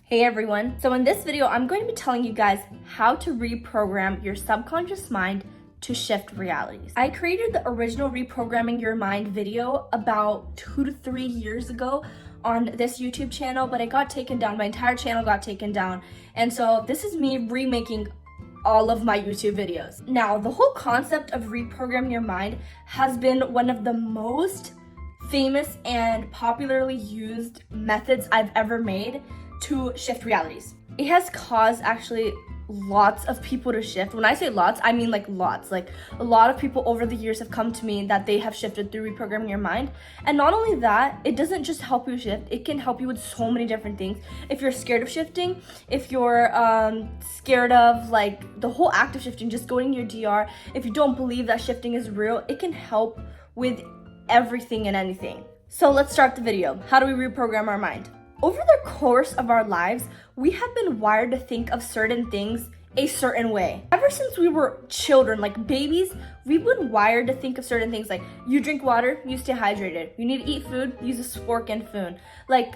Hey everyone, so in this video, I'm going to be telling you guys how to reprogram your subconscious mind to shift realities. I created the original Reprogramming Your Mind video about 2 to 3 years ago on this YouTube channel, but it got taken down. My entire channel got taken down. And so this is me remaking all of my YouTube videos. Now, the whole concept of reprogramming your mind has been one of the most famous and popularly used methods I've ever made to shift realities. It has caused actually lots of people to shift. When I say lots, I mean like lots. Like a lot of people over the years have come to me that they have shifted through reprogramming your mind. And not only that, it doesn't just help you shift, it can help you with so many different things. If you're scared of shifting, if you're scared of like the whole act of shifting, just going to your DR, if you don't believe that shifting is real, it can help with everything and anything. So let's start the video. How do we reprogram our mind? Over the course of our lives, we have been wired to think of certain things a certain way. Ever since we were children, like babies, we've been wired to think of certain things like you drink water, you stay hydrated. You need to eat food, use a fork and spoon. Like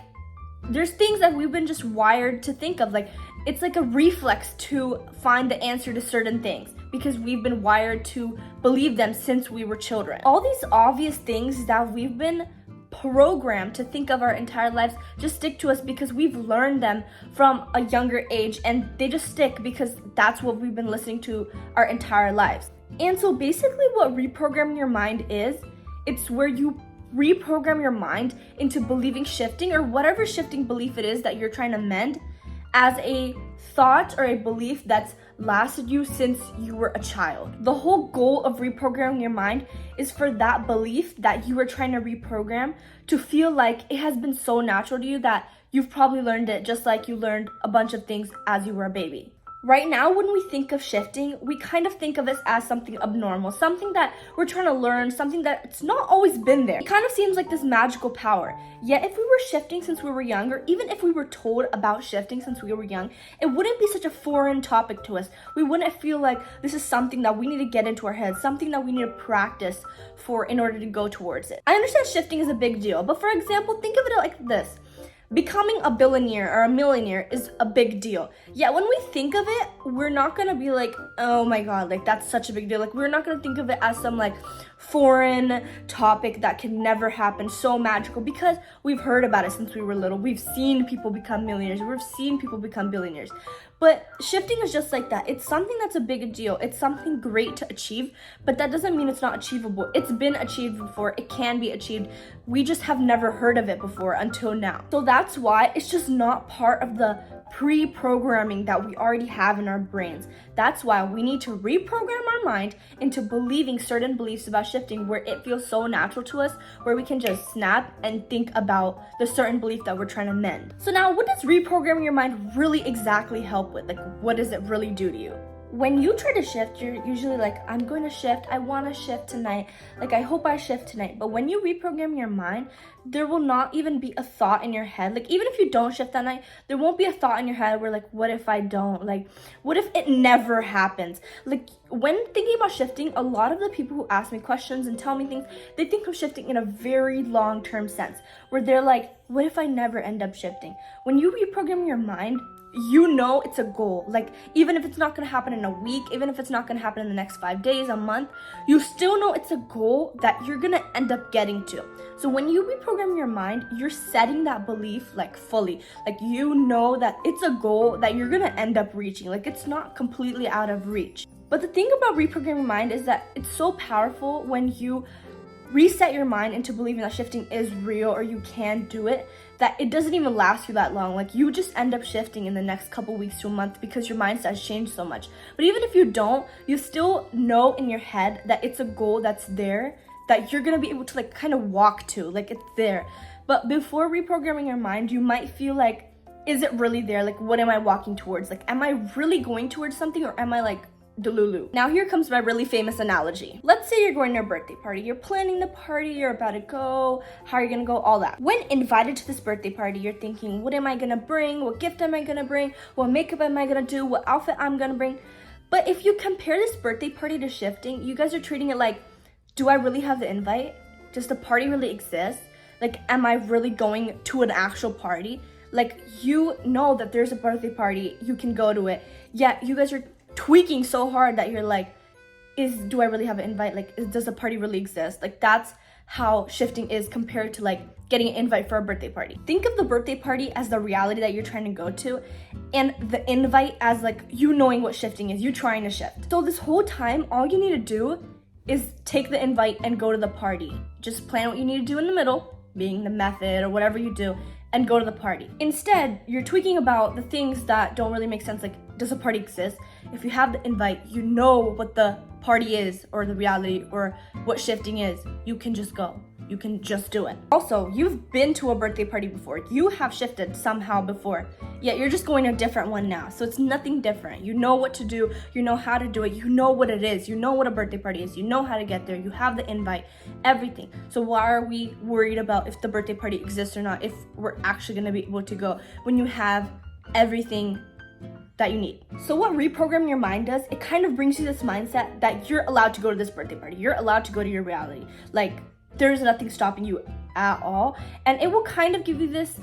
there's things that we've been just wired to think of. Like it's like a reflex to find the answer to certain things because we've been wired to believe them since we were children. All these obvious things that we've been programmed to think of our entire lives just stick to us because we've learned them from a younger age, and they just stick because that's what we've been listening to our entire lives. And so basically what reprogramming your mind is, it's where you reprogram your mind into believing shifting or whatever shifting belief it is that you're trying to mend as a thought or a belief that's lasted you since you were a child. The whole goal of reprogramming your mind is for that belief that you were trying to reprogram to feel like it has been so natural to you that you've probably learned it just like you learned a bunch of things as you were a baby. Right now, when we think of shifting, we kind of think of it as something abnormal, something that we're trying to learn, something that's not always been there. It kind of seems like this magical power. Yet if we were shifting since we were younger, even if we were told about shifting since we were young, it wouldn't be such a foreign topic to us. We wouldn't feel like this is something that we need to get into our heads, something that we need to practice for in order to go towards it. I understand shifting is a big deal, but for example, think of it like this. Becoming a billionaire or a millionaire is a big deal. Yet when we think of it, we're not gonna be like, oh my god, like that's such a big deal. Like we're not gonna think of it as some like foreign topic that can never happen, so magical, because we've heard about it since we were little. We've seen people become millionaires. We've seen people become billionaires. But shifting is just like that. It's something that's a big deal. It's something great to achieve, but that doesn't mean it's not achievable. It's been achieved before. It can be achieved. We just have never heard of it before until now. So that's why it's just not part of the pre-programming that we already have in our brains. That's why we need to reprogram our mind into believing certain beliefs about shifting where it feels so natural to us, where we can just snap and think about the certain belief that we're trying to mend. So now, what does reprogramming your mind really exactly help with? Like, what does it really do to you? When you try to shift, you're usually like, I'm going to shift, I want to shift tonight, like I hope I shift tonight. But when you reprogram your mind, there will not even be a thought in your head. Like even if you don't shift that night, there won't be a thought in your head where like, what if I don't? Like, what if it never happens? Like when thinking about shifting, a lot of the people who ask me questions and tell me things, they think of shifting in a very long-term sense, where they're like, what if I never end up shifting? When you reprogram your mind, you know it's a goal. Like even if it's not going to happen in a week, even if it's not going to happen in the next 5 days, a month, you still know it's a goal that you're going to end up getting to. So when you reprogram your mind, you're setting that belief like fully. Like you know that it's a goal that you're going to end up reaching. Like it's not completely out of reach. But the thing about reprogramming your mind is that it's so powerful when you reset your mind into believing that shifting is real or you can do it, that it doesn't even last you that long. Like you just end up shifting in the next couple weeks to a month because your mindset has changed so much. But even if you don't, you still know in your head that it's a goal that's there, that you're gonna be able to like kind of walk to, like it's there. But before reprogramming your mind, you might feel like, is it really there? Like what am I walking towards? Like am I really going towards something, or am I like Delulu? Now here comes my really famous analogy. Let's say you're going to a birthday party. You're planning the party, you're about to go, how are you gonna go, all that. When invited to this birthday party, you're thinking, what am I gonna bring? What gift am I gonna bring? What makeup am I gonna do? What outfit I'm gonna bring? But if you compare this birthday party to shifting, you guys are treating it like, do I really have the invite? Does the party really exist? Like, am I really going to an actual party? Like, you know that there's a birthday party, you can go to it, yet you guys are tweaking so hard that you're like, do I really have an invite? Like, does the party really exist? Like, that's how shifting is compared to like getting an invite for a birthday party. Think of the birthday party as the reality that you're trying to go to, and the invite as like you knowing what shifting is, you trying to shift. So this whole time, all you need to do is take the invite and go to the party. Just plan what you need to do in the middle, being the method or whatever you do, and go to the party. Instead, you're tweaking about the things that don't really make sense, like, does a party exist? If you have the invite, you know what the party is or the reality or what shifting is. You can just go. You can just do it. Also, you've been to a birthday party before. You have shifted somehow before, yet you're just going to a different one now. So it's nothing different. You know what to do. You know how to do it. You know what it is. You know what a birthday party is. You know how to get there. You have the invite, everything. So why are we worried about if the birthday party exists or not, if we're actually going to be able to go when you have everything that you need? So what reprogramming your mind does, it kind of brings you this mindset that you're allowed to go to this birthday party. You're allowed to go to your reality. Like, there's nothing stopping you at all. And it will kind of give you this,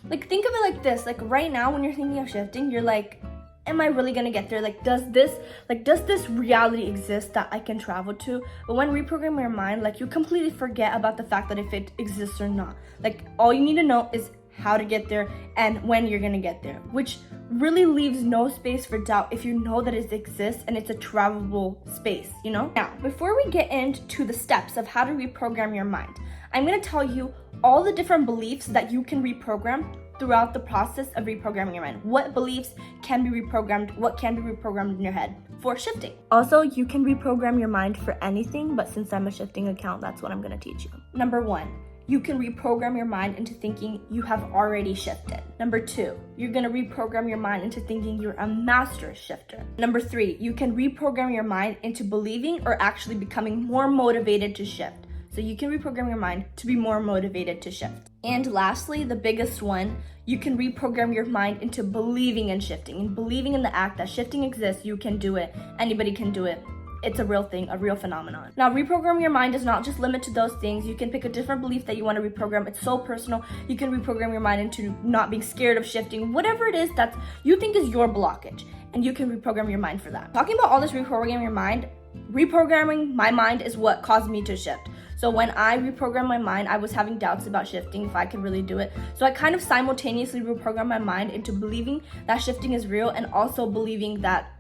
like, think of it like this. Like, right now when you're thinking of shifting, you're like, am I really gonna get there? Like, does this reality exist that I can travel to? But when reprogramming your mind, like, you completely forget about the fact that if it exists or not. Like, all you need to know is how to get there and when you're gonna get there, which really leaves no space for doubt if you know that it exists and it's a travelable space, you know? Now, before we get into the steps of how to reprogram your mind, I'm gonna tell you all the different beliefs that you can reprogram throughout the process of reprogramming your mind. What beliefs can be reprogrammed, what can be reprogrammed in your head for shifting. Also, you can reprogram your mind for anything, but since I'm a shifting account, that's what I'm gonna teach you. Number 1, you can reprogram your mind into thinking you have already shifted. Number 2, you're gonna reprogram your mind into thinking you're a master shifter. Number 3, you can reprogram your mind into believing or actually becoming more motivated to shift. So you can reprogram your mind to be more motivated to shift. And lastly, the biggest one, you can reprogram your mind into believing in shifting and believing in the act that shifting exists. You can do it. Anybody can do it. It's a real thing, a real phenomenon. Now, reprogramming your mind does not just limit to those things. You can pick a different belief that you want to reprogram. It's so personal. You can reprogram your mind into not being scared of shifting, whatever it is that you think is your blockage, and you can reprogram your mind for that. Talking about all this reprogramming your mind, reprogramming my mind is what caused me to shift. So when I reprogrammed my mind, I was having doubts about shifting, if I could really do it. So I kind of simultaneously reprogrammed my mind into believing that shifting is real and also believing that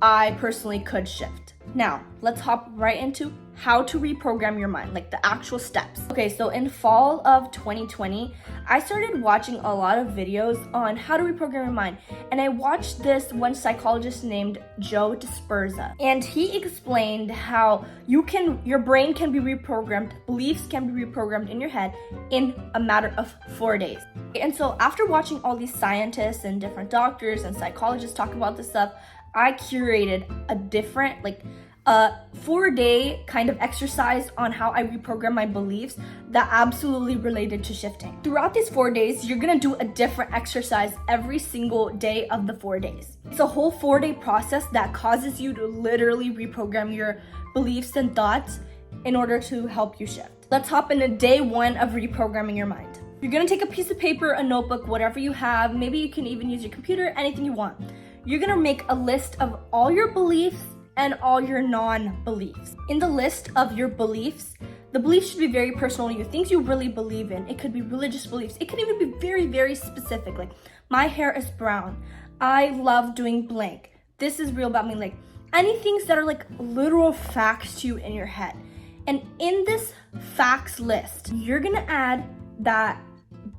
I personally could shift. Now, let's hop right into how to reprogram your mind, like the actual steps. Okay, so in fall of 2020, I started watching a lot of videos on how to reprogram your mind. And I watched this one psychologist named Joe Disperza. And he explained how your brain can be reprogrammed, beliefs can be reprogrammed in your head in a matter of 4 days. And so after watching all these scientists and different doctors and psychologists talk about this stuff, I curated a different, a 4-day kind of exercise on how I reprogram my beliefs that absolutely related to shifting. Throughout these 4 days, you're gonna do a different exercise every single day of the 4 days. It's a whole 4-day process that causes you to literally reprogram your beliefs and thoughts in order to help you shift. Let's hop into day 1 of reprogramming your mind. You're gonna take a piece of paper, a notebook, whatever you have. Maybe you can even use your computer, anything you want. You're gonna make a list of all your beliefs and all your non-beliefs. In the list of your beliefs, the beliefs should be very personal to you, things you really believe in. It could be religious beliefs. It could even be very, very specific, like, my hair is brown. I love doing blank. This is real about me. Like, any things that are like literal facts to you in your head. And in this facts list, you're gonna add that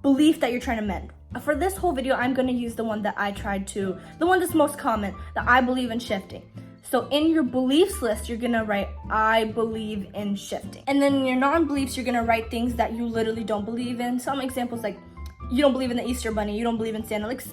belief that you're trying to mend. For this whole video, I'm gonna use the one that's most common, that I believe in shifting. So in your beliefs list, you're gonna write, I believe in shifting. And then in your non-beliefs, you're gonna write things that you literally don't believe in. Some examples, like, you don't believe in the Easter Bunny, you don't believe in Santa. Like,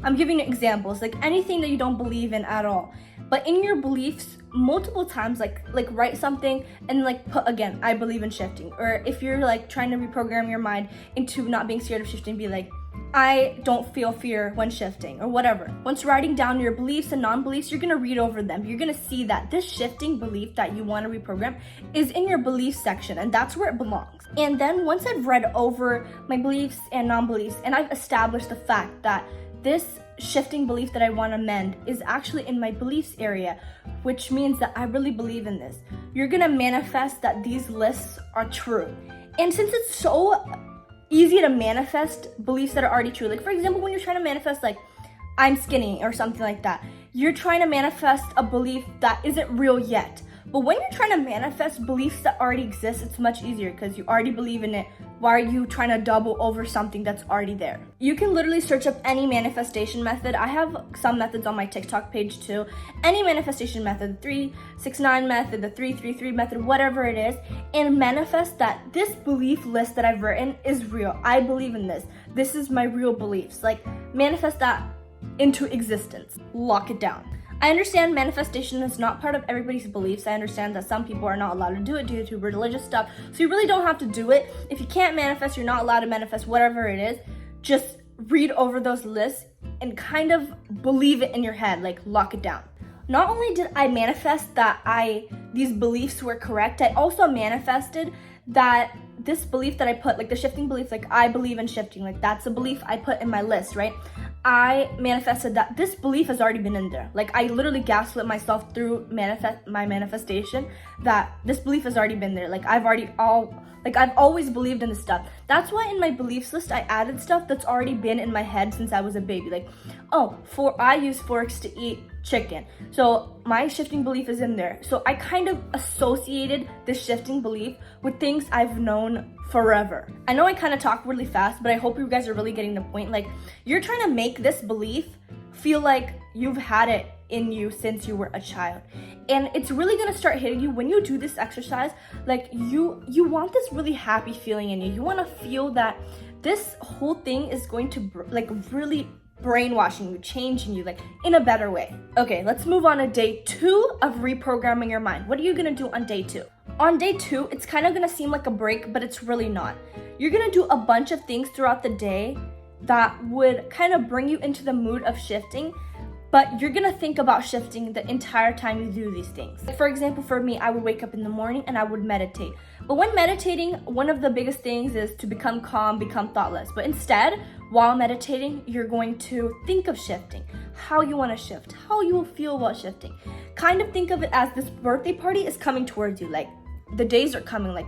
I'm giving you examples, like anything that you don't believe in at all. But in your beliefs, multiple times, like write something and put again, I believe in shifting. Or if you're trying to reprogram your mind into not being scared of shifting, be like, I don't feel fear when shifting, or whatever. Once writing down your beliefs and non-beliefs, you're gonna read over them. You're gonna see that this shifting belief that you wanna reprogram is in your belief section, and that's where it belongs. And then once I've read over my beliefs and non-beliefs, and I've established the fact that this shifting belief that I wanna mend is actually in my beliefs area, which means that I really believe in this, you're gonna manifest that these lists are true. And since it's so easy to manifest beliefs that are already true. Like for example, when you're trying to manifest like I'm skinny or something like that, you're trying to manifest a belief that isn't real yet. But when you're trying to manifest beliefs that already exist, it's much easier because you already believe in it. Why are you trying to double over something that's already there? You can literally search up any manifestation method. I have some methods on my TikTok page too. Any manifestation method, the 3-6-9 method, the 3-3-3 method, whatever it is, and manifest that this belief list that I've written is real. I believe in this. This is my real beliefs. Like manifest that into existence. Lock it down. I understand manifestation is not part of everybody's beliefs. I understand that some people are not allowed to do it due to religious stuff. So you really don't have to do it. If you can't manifest, you're not allowed to manifest whatever it is. Just read over those lists and kind of believe it in your head, like lock it down. Not only did I manifest that these beliefs were correct, I also manifested that this belief that I put, like the shifting belief, like I believe in shifting, like that's a belief I put in my list, right? I manifested that this belief has already been in there. Like I literally gaslit myself through my manifestation that this belief has already been there. Like I've always believed in this stuff. That's why in my beliefs list, I added stuff that's already been in my head since I was a baby. Like, I use forks to eat chicken. So my shifting belief is in there. So I kind of associated this shifting belief with things I've known forever. I know I kind of talk really fast, but I hope you guys are really getting the point. Like you're trying to make this belief feel like you've had it in you since you were a child. And it's really gonna start hitting you when you do this exercise. Like you want this really happy feeling in you. You wanna feel that this whole thing is going to really brainwashing you, changing you, like in a better way. Okay, let's move on to day 2 of reprogramming your mind. What are you gonna do on day 2? On day 2, it's kind of gonna seem like a break, but it's really not. You're gonna do a bunch of things throughout the day that would kind of bring you into the mood of shifting, but you're gonna think about shifting the entire time you do these things. For example, for me, I would wake up in the morning and I would meditate. But when meditating, one of the biggest things is to become calm, become thoughtless. But instead, while meditating, you're going to think of shifting, how you wanna shift, how you will feel about shifting. Kind of think of it as this birthday party is coming towards you, like the days are coming, like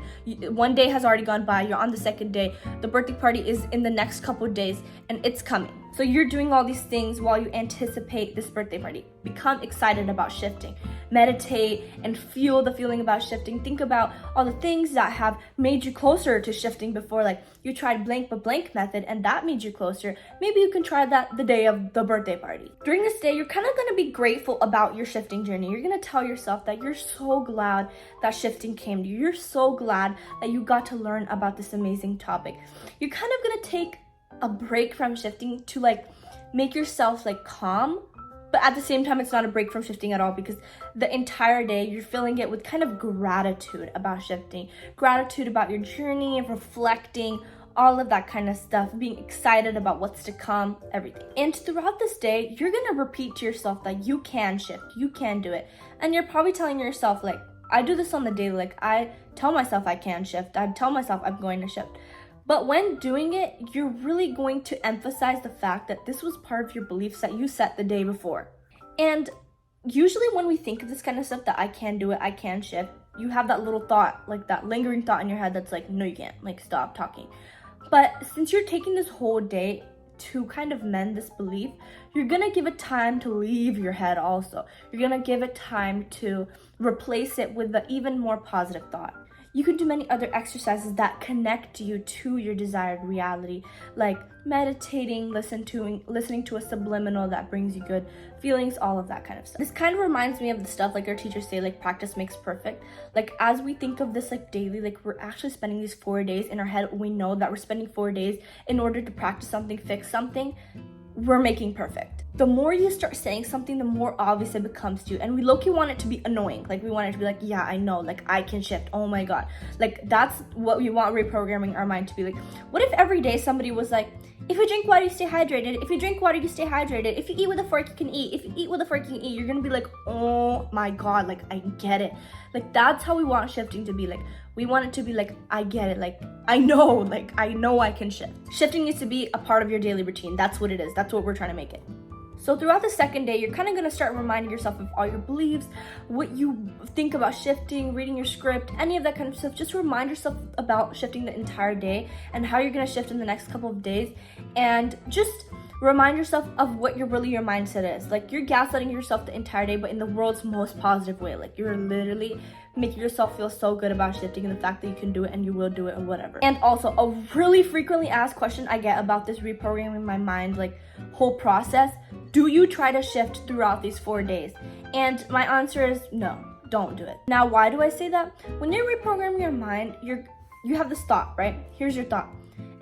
one day has already gone by, you're on the second day, the birthday party is in the next couple of days and it's coming. So you're doing all these things while you anticipate this birthday party. Become excited about shifting. Meditate and feel the feeling about shifting. Think about all the things that have made you closer to shifting before, like you tried blank but blank method and that made you closer. Maybe you can try that the day of the birthday party. During this day, you're kind of going to be grateful about your shifting journey. You're going to tell yourself that you're so glad that shifting came to you. You're so glad that you got to learn about this amazing topic. You're kind of going to take a break from shifting to like make yourself like calm, but at the same time it's not a break from shifting at all, because the entire day you're filling it with kind of gratitude about shifting, gratitude about your journey, reflecting, all of that kind of stuff, being excited about what's to come, everything. And throughout this day, you're gonna repeat to yourself that you can shift, you can do it. And you're probably telling yourself, like, I do this on the daily, like I tell myself I can shift, I tell myself I'm going to shift. But when doing it, you're really going to emphasize the fact that this was part of your beliefs that you set the day before. And usually when we think of this kind of stuff, that I can do it, I can shift, you have that little thought, like that lingering thought in your head that's like, no, you can't, like stop talking. But since you're taking this whole day to kind of mend this belief, you're gonna give it time to leave your head also. You're gonna give it time to replace it with an even more positive thought. You can do many other exercises that connect you to your desired reality, like meditating, listening to a subliminal that brings you good feelings, all of that kind of stuff. This kind of reminds me of the stuff like our teachers say, like practice makes perfect. Like as we think of this like daily, like we're actually spending these 4 days in our head. We know that we're spending 4 days in order to practice something, fix something. We're making perfect. The more you start saying something, the more obvious it becomes to you. And we low-key want it to be annoying. Like we want it to be like, yeah, I know, like I can shift. Oh my God. Like that's what we want reprogramming our mind to be like. What if every day somebody was like, If you drink water, you stay hydrated. If you drink water, you stay hydrated. If you eat with a fork, you can eat. If you eat with a fork, you can eat. You're gonna be like, oh my God, like, I get it. Like, that's how we want shifting to be. Like, we want it to be like, I get it. Like, I know I can shift. Shifting needs to be a part of your daily routine. That's what it is. That's what we're trying to make it. So throughout the second day, you're kind of going to start reminding yourself of all your beliefs, what you think about shifting, reading your script, any of that kind of stuff. Just remind yourself about shifting the entire day and how you're going to shift in the next couple of days. And just remind yourself of what your mindset is. Like, you're gaslighting yourself the entire day, but in the world's most positive way. Like, you're literally making yourself feel so good about shifting and the fact that you can do it and you will do it and whatever. And also, a really frequently asked question I get about this reprogramming my mind, like, whole process: do you try to shift throughout these 4 days? And my answer is no, don't do it. Now, why do I say that? When you're reprogramming your mind, you have this thought, right? Here's your thought.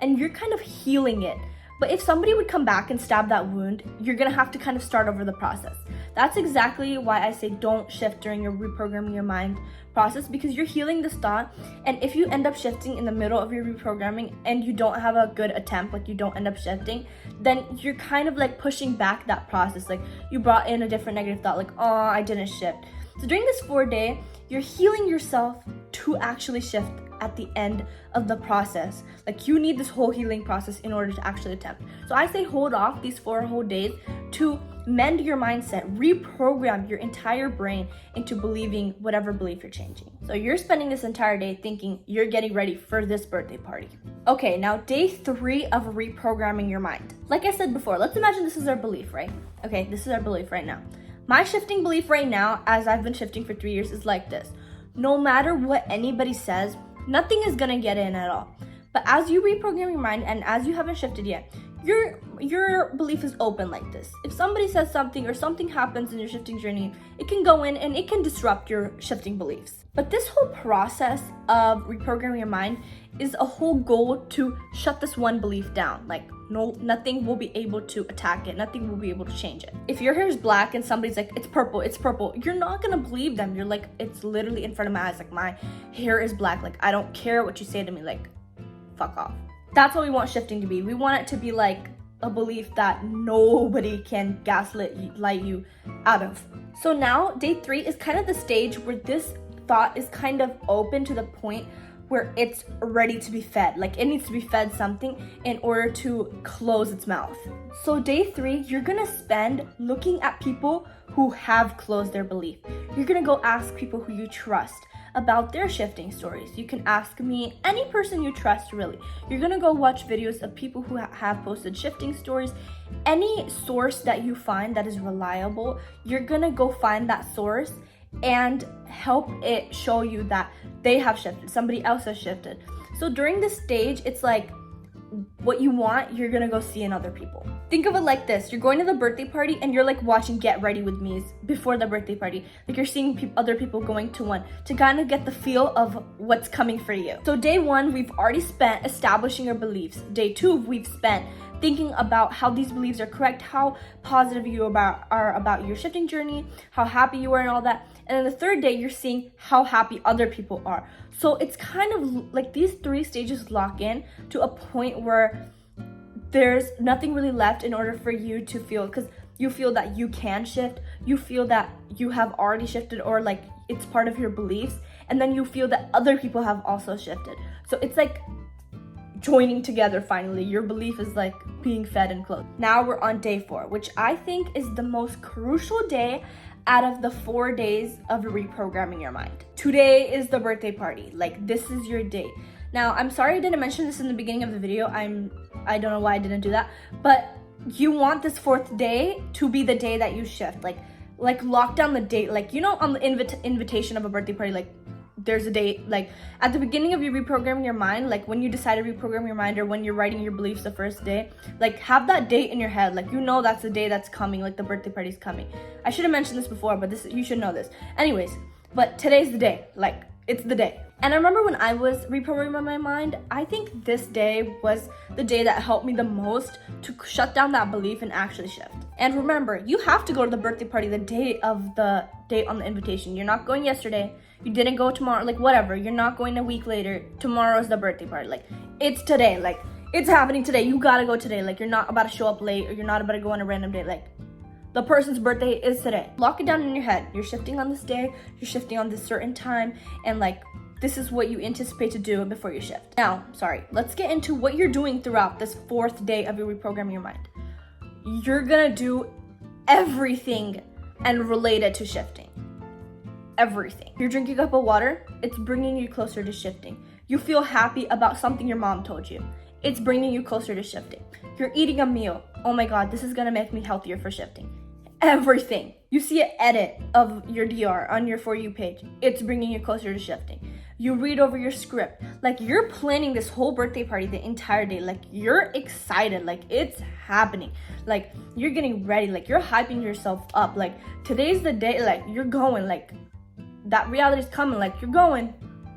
And you're kind of healing it. But if somebody would come back and stab that wound, you're gonna have to kind of start over the process. That's exactly why I say don't shift during your reprogramming your mind process, because you're healing this thought. And if you end up shifting in the middle of your reprogramming and you don't have a good attempt, like you don't end up shifting, then you're kind of like pushing back that process. Like, you brought in a different negative thought, like, oh, I didn't shift. So during this 4 day, you're healing yourself to actually shift at the end of the process. Like, you need this whole healing process in order to actually attempt. So I say hold off these 4 whole days to mend your mindset, reprogram your entire brain into believing whatever belief you're changing. So you're spending this entire day thinking you're getting ready for this birthday party. Okay, now day 3 of reprogramming your mind. Like I said before, let's imagine this is our belief, right? Okay, this is our belief right now. My shifting belief right now, as I've been shifting for 3 years, is like this: no matter what anybody says, nothing is gonna get in at all. But as you reprogram your mind and as you haven't shifted yet, your belief is open like this. If somebody says something or something happens in your shifting journey, it can go in and it can disrupt your shifting beliefs. But this whole process of reprogramming your mind is a whole goal to shut this one belief down. Like, nothing will be able to attack it. Nothing will be able to change it. If your hair is black and somebody's like, it's purple, you're not gonna believe them. You're like, it's literally in front of my eyes. Like, my hair is black. Like, I don't care what you say to me. Like, fuck off. That's what we want shifting to be. We want it to be like a belief that nobody can gaslight you out of. So now day 3 is kind of the stage where this thought is kind of open to the point where it's ready to be fed. Like, it needs to be fed something in order to close its mouth. So day 3, you're gonna spend looking at people who have closed their belief. You're gonna go ask people who you trust about their shifting stories. You can ask me, any person you trust, really. You're gonna go watch videos of people who have posted shifting stories. Any source that you find that is reliable, you're gonna go find that source and help it show you that they have shifted, somebody else has shifted. So during this stage, it's like what you want, you're gonna go see in other people. Think of it like this: you're going to the birthday party and you're like watching Get Ready With Me's before the birthday party. Like, you're seeing other people going to one to kind of get the feel of what's coming for you. So day 1, we've already spent establishing your beliefs. Day 2, we've spent thinking about how these beliefs are correct, how positive you are about your shifting journey, how happy you are and all that. And then the 3rd day, you're seeing how happy other people are. So it's kind of like these 3 stages lock in to a point where there's nothing really left in order for you to feel, because you feel that you can shift, you feel that you have already shifted, or like it's part of your beliefs, and then you feel that other people have also shifted. So it's like joining together finally. Your belief is like being fed and clothed. Now we're on day 4, which I think is the most crucial day out of the 4 days of reprogramming your mind. Today is the birthday party. Like, this is your day. Now, I'm sorry I didn't mention this in the beginning of the video. I don't know why I didn't do that, but you want this 4th day to be the day that you shift. Like lock down the date. Like, you know, on the invitation of a birthday party, like, there's a date. Like, at the beginning of you reprogramming your mind, like when you decide to reprogram your mind or when you're writing your beliefs the first day, like, have that date in your head. Like, you know that's the day that's coming, like the birthday party's coming. I should have mentioned this before, but you should know this. Anyways, but today's the day. Like, it's the day. And I remember when I was reprogramming my mind, I think this day was the day that helped me the most to shut down that belief and actually shift. And remember, you have to go to the birthday party the day of the date on the invitation. You're not going yesterday. You didn't go tomorrow. Like, whatever. You're not going a week later. Tomorrow's the birthday party. Like, it's today. Like, it's happening today. You gotta go today. Like, you're not about to show up late, or you're not about to go on a random date. Like, the person's birthday is today. Lock it down in your head. You're shifting on this day, you're shifting on this certain time, and like, this is what you anticipate to do before you shift. Now, let's get into what you're doing throughout this 4th day of your reprogramming your mind. You're gonna do everything and relate it to shifting. Everything. You're drinking a cup of water, it's bringing you closer to shifting. You feel happy about something your mom told you. It's bringing you closer to shifting. You're eating a meal. Oh my God, this is gonna make me healthier for shifting. Everything. You see an edit of your DR on your For You page. It's bringing you closer to shifting. You read over your script. Like, you're planning this whole birthday party the entire day. Like, you're excited. Like, it's happening. Like, you're getting ready. Like, you're hyping yourself up. Like, today's the day. Like, you're going. Like, that reality's coming. Like, you're going.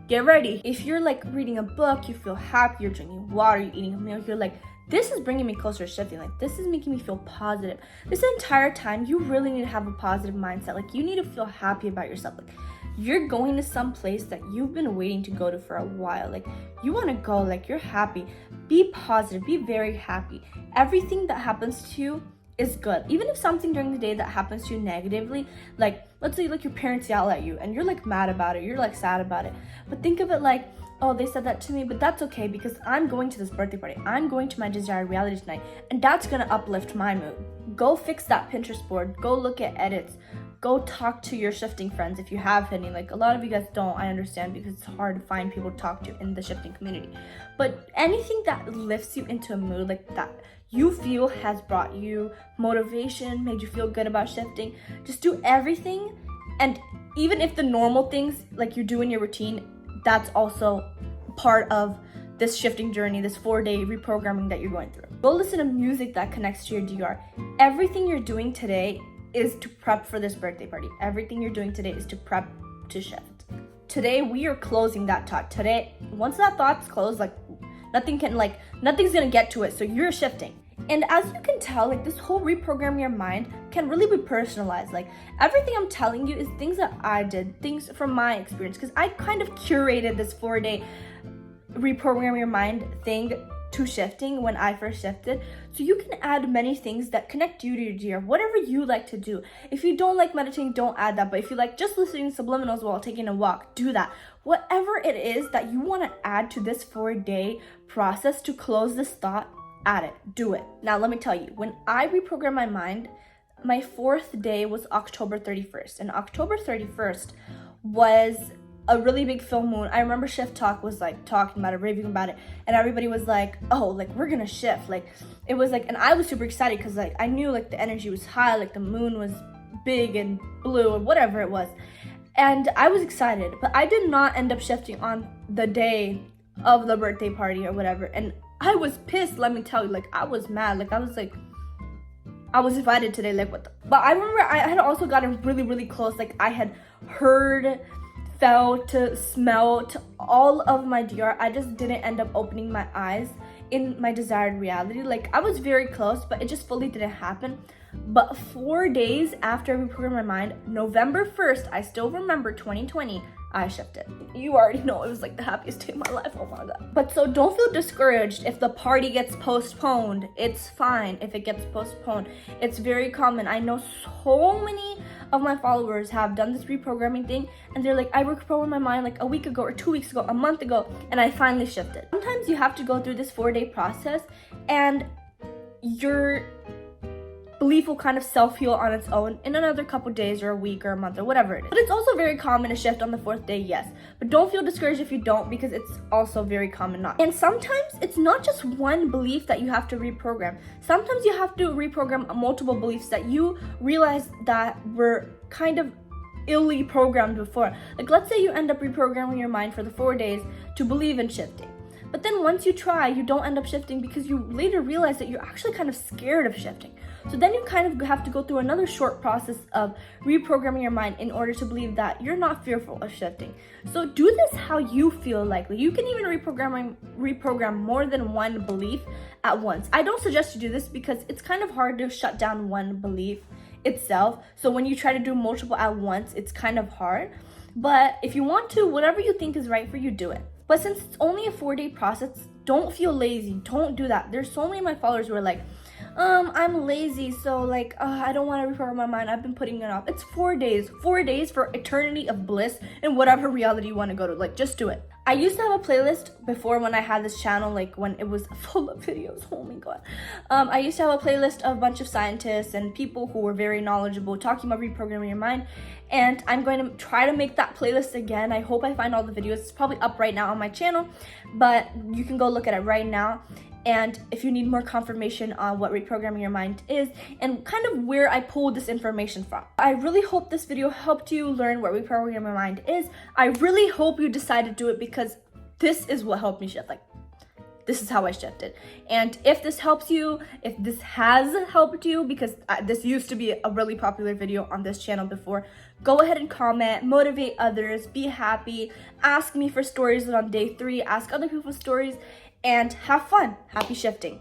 Get ready. If you're like reading a book, you feel happy, you're drinking water, you're eating a meal, you're like, this is bringing me closer to shifting. Like, this is making me feel positive. This entire time, you really need to have a positive mindset. Like, you need to feel happy about yourself. Like, you're going to some place that you've been waiting to go to for a while. Like, you want to go, like, you're happy. Be positive, be very happy. Everything that happens to you is good. Even if something during the day that happens to you negatively, like, let's say like your parents yell at you and you're like mad about it, you're like sad about it, but think of it like, oh, they said that to me, but that's okay because I'm going to this birthday party. I'm going to my desired reality tonight, and that's gonna uplift my mood. Go fix that Pinterest board. Go look at edits. Go talk to your shifting friends if you have any. Like, a lot of you guys don't, I understand, because it's hard to find people to talk to in the shifting community. But anything that lifts you into a mood like that you feel has brought you motivation, made you feel good about shifting, just do everything. And even if the normal things like you do in your routine, that's also part of this shifting journey, this 4-day reprogramming that you're going through. Go listen to music that connects to your DR. Everything you're doing today is to prep for this birthday party. Everything you're doing today is to prep to shift. Today, we are closing that thought. Today, once that thought's closed, like, nothing's gonna get to it, so you're shifting. And as you can tell, like, this whole reprogram your mind can really be personalized. Like, everything I'm telling you is things that I did, things from my experience, because I kind of curated this 4-day reprogram your mind thing to shifting when I first shifted. So you can add many things that connect you to your DR, whatever you like to do. If you don't like meditating, don't add that. But if you like just listening to subliminals while taking a walk, do that. Whatever it is that you want to add to this 4-day process to close this thought, add it, do it. Now, let me tell you, when I reprogrammed my mind, my 4th day was October 31st. And October 31st was a really big full moon. I remember Shift Talk was like talking about it, raving about it, and everybody was like, oh, like, we're gonna shift. Like, it was like, and I was super excited because like I knew like the energy was high, like the moon was big and blue or whatever it was. And I was excited, but I did not end up shifting on the day of the birthday party or whatever. And I was pissed, let me tell you. Like, I was mad. Like, I was like, I was invited today, like, what the? But I remember I had also gotten really, really close. Like, I had heard, felt, smelled all of my DR. I just didn't end up opening my eyes in my desired reality. Like, I was very close, but it just fully didn't happen. But 4 days after I reprogrammed my mind, November 1st, I still remember 2020, I shifted. You already know it was like the happiest day of my life. Oh my God. But so don't feel discouraged if the party gets postponed. It's fine if it gets postponed. It's very common. I know so many of my followers have done this reprogramming thing and they're like, I reprogrammed my mind like a week ago or 2 weeks ago, a month ago, and I finally shifted. Sometimes you have to go through this 4-day process and your belief will kind of self-heal on its own in another couple days or a week or a month or whatever it is. But it's also very common to shift on the 4th day, yes. But don't feel discouraged if you don't, because it's also very common not. And sometimes it's not just one belief that you have to reprogram. Sometimes you have to reprogram multiple beliefs that you realize that were kind of illy programmed before. Like, let's say you end up reprogramming your mind for the 4 days to believe in shifting. But then once you try, you don't end up shifting because you later realize that you're actually kind of scared of shifting. So then you kind of have to go through another short process of reprogramming your mind in order to believe that you're not fearful of shifting. So do this how you feel likely. You can even reprogram more than one belief at once. I don't suggest you do this because it's kind of hard to shut down one belief itself. So when you try to do multiple at once, it's kind of hard. But if you want to, whatever you think is right for you, do it. But since it's only a 4-day process, don't feel lazy. Don't do that. There's so many of my followers who are like, I'm lazy, so like, I don't want to reprogram my mind. I've been putting it off. It's 4 days. 4 days for eternity of bliss in whatever reality you want to go to. Like, just do it. I used to have a playlist before when I had this channel, like when it was full of videos. Oh my god. I used to have a playlist of a bunch of scientists and people who were very knowledgeable talking about reprogramming your mind. And I'm going to try to make that playlist again. I hope I find all the videos. It's probably up right now on my channel, but you can go look at it right now. And if you need more confirmation on what reprogramming your mind is and kind of where I pulled this information from. I really hope this video helped you learn what reprogramming your mind is. I really hope you decide to do it because this is what helped me shift. Like, this is how I shifted. And if this helps you, if this has helped you, because this used to be a really popular video on this channel before, go ahead and comment, motivate others, be happy, ask me for stories on day 3, ask other people for stories, and have fun. Happy shifting.